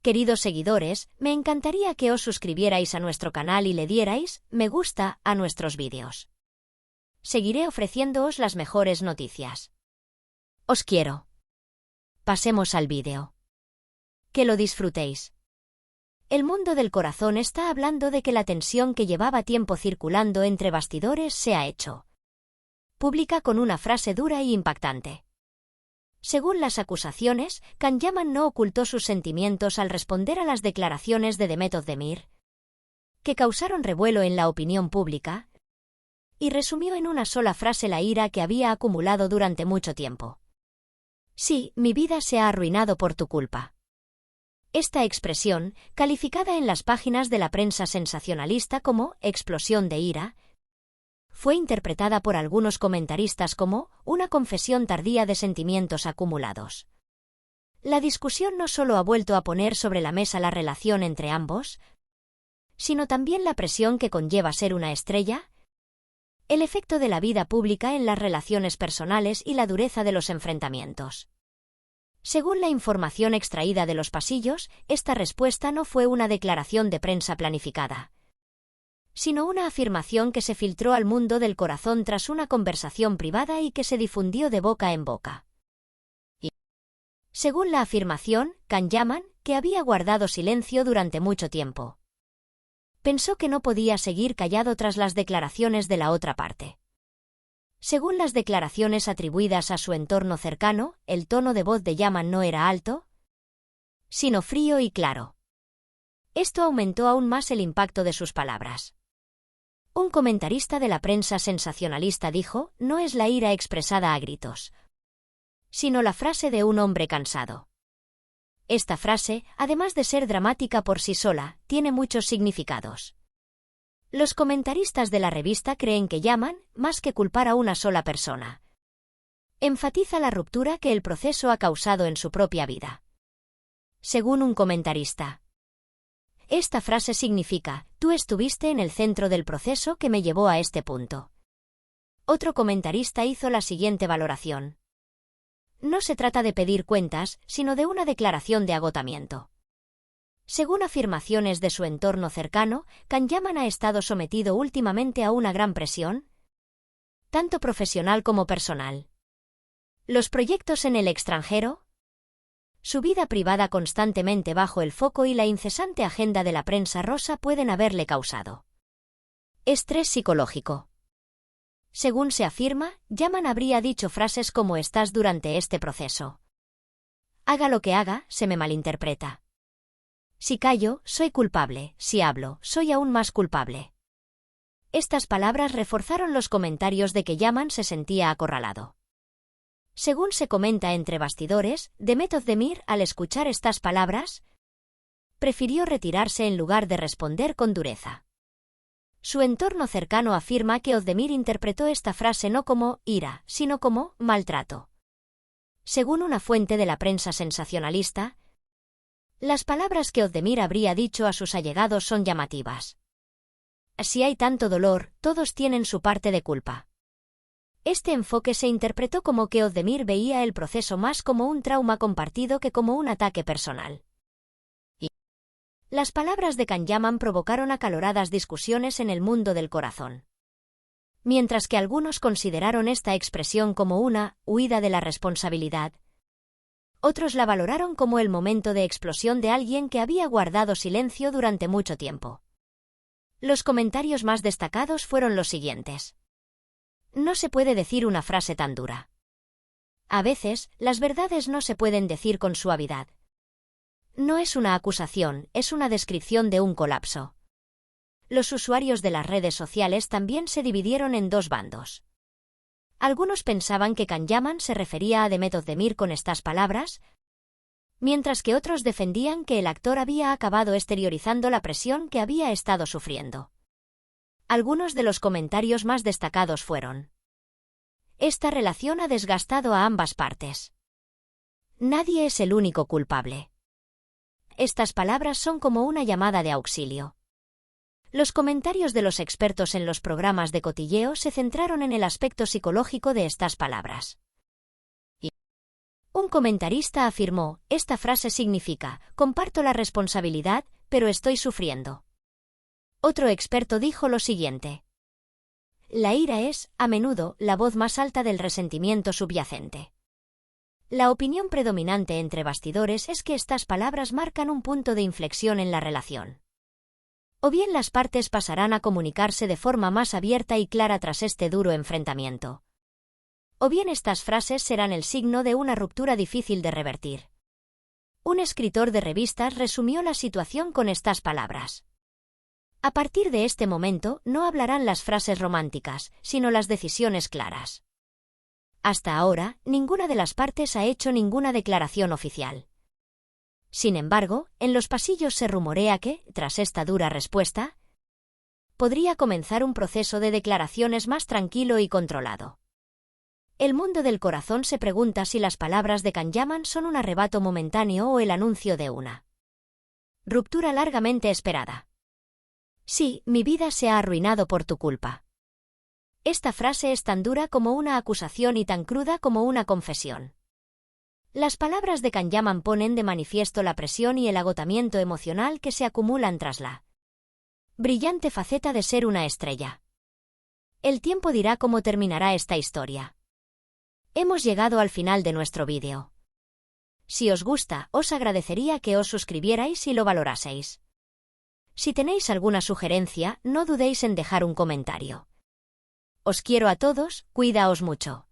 Queridos seguidores, me encantaría que os suscribierais a nuestro canal y le dierais me gusta a nuestros vídeos. Seguiré ofreciéndoos las mejores noticias. Os quiero. Pasemos al vídeo. Que lo disfrutéis. El mundo del corazón está hablando de que la tensión que llevaba tiempo circulando entre bastidores se ha hecho pública con una frase dura y impactante. Según las acusaciones, Can Yaman no ocultó sus sentimientos al responder a las declaraciones de Demet Özdemir, que causaron revuelo en la opinión pública, y resumió en una sola frase la ira que había acumulado durante mucho tiempo. Sí, mi vida se ha arruinado por tu culpa. Esta expresión, calificada en las páginas de la prensa sensacionalista como explosión de ira, fue interpretada por algunos comentaristas como una confesión tardía de sentimientos acumulados. La discusión no solo ha vuelto a poner sobre la mesa la relación entre ambos, sino también la presión que conlleva ser una estrella, el efecto de la vida pública en las relaciones personales y la dureza de los enfrentamientos. Según la información extraída de los pasillos, esta respuesta no fue una declaración de prensa planificada, sino una afirmación que se filtró al mundo del corazón tras una conversación privada y que se difundió de boca en boca. Según la afirmación, Can Yaman, que había guardado silencio durante mucho tiempo, pensó que no podía seguir callado tras las declaraciones de la otra parte. Según las declaraciones atribuidas a su entorno cercano, el tono de voz de Yaman no era alto, sino frío y claro. Esto aumentó aún más el impacto de sus palabras. Un comentarista de la prensa sensacionalista dijo, no es la ira expresada a gritos, sino la frase de un hombre cansado. Esta frase, además de ser dramática por sí sola, tiene muchos significados. Los comentaristas de la revista creen que Yaman, más que culpar a una sola persona, enfatiza la ruptura que el proceso ha causado en su propia vida. Según un comentarista, esta frase significa, tú estuviste en el centro del proceso que me llevó a este punto. Otro comentarista hizo la siguiente valoración. No se trata de pedir cuentas, sino de una declaración de agotamiento. Según afirmaciones de su entorno cercano, Can Yaman ha estado sometido últimamente a una gran presión, tanto profesional como personal. Los proyectos en el extranjero, su vida privada constantemente bajo el foco y la incesante agenda de la prensa rosa pueden haberle causado estrés psicológico. Según se afirma, Yaman habría dicho frases como estás durante este proceso. Haga lo que haga, se me malinterpreta. Si callo, soy culpable, si hablo, soy aún más culpable. Estas palabras reforzaron los comentarios de que Yaman se sentía acorralado. Según se comenta entre bastidores, Demet Özdemir, al escuchar estas palabras, prefirió retirarse en lugar de responder con dureza. Su entorno cercano afirma que Özdemir interpretó esta frase no como ira, sino como maltrato. Según una fuente de la prensa sensacionalista, las palabras que Özdemir habría dicho a sus allegados son llamativas. Si hay tanto dolor, todos tienen su parte de culpa. Este enfoque se interpretó como que Özdemir veía el proceso más como un trauma compartido que como un ataque personal. Las palabras de Can Yaman provocaron acaloradas discusiones en el mundo del corazón. Mientras que algunos consideraron esta expresión como una huida de la responsabilidad, otros la valoraron como el momento de explosión de alguien que había guardado silencio durante mucho tiempo. Los comentarios más destacados fueron los siguientes. No se puede decir una frase tan dura. A veces, las verdades no se pueden decir con suavidad. No es una acusación, es una descripción de un colapso. Los usuarios de las redes sociales también se dividieron en dos bandos. Algunos pensaban que Can Yaman se refería a Demet Özdemir con estas palabras, mientras que otros defendían que el actor había acabado exteriorizando la presión que había estado sufriendo. Algunos de los comentarios más destacados fueron: esta relación ha desgastado a ambas partes. Nadie es el único culpable. Estas palabras son como una llamada de auxilio. Los comentarios de los expertos en los programas de cotilleo se centraron en el aspecto psicológico de estas palabras. Un comentarista afirmó, esta frase significa, comparto la responsabilidad, pero estoy sufriendo. Otro experto dijo lo siguiente. La ira es, a menudo, la voz más alta del resentimiento subyacente. La opinión predominante entre bastidores es que estas palabras marcan un punto de inflexión en la relación. O bien las partes pasarán a comunicarse de forma más abierta y clara tras este duro enfrentamiento. O bien estas frases serán el signo de una ruptura difícil de revertir. Un escritor de revistas resumió la situación con estas palabras. A partir de este momento, no hablarán las frases románticas, sino las decisiones claras. Hasta ahora, ninguna de las partes ha hecho ninguna declaración oficial. Sin embargo, en los pasillos se rumorea que, tras esta dura respuesta, podría comenzar un proceso de declaraciones más tranquilo y controlado. El mundo del corazón se pregunta si las palabras de Kanyaman son un arrebato momentáneo o el anuncio de una ruptura largamente esperada. Sí, mi vida se ha arruinado por tu culpa. Esta frase es tan dura como una acusación y tan cruda como una confesión. Las palabras de Kanyaman ponen de manifiesto la presión y el agotamiento emocional que se acumulan tras la brillante faceta de ser una estrella. El tiempo dirá cómo terminará esta historia. Hemos llegado al final de nuestro vídeo. Si os gusta, os agradecería que os suscribierais y lo valoraseis. Si tenéis alguna sugerencia, no dudéis en dejar un comentario. Os quiero a todos, cuidaos mucho.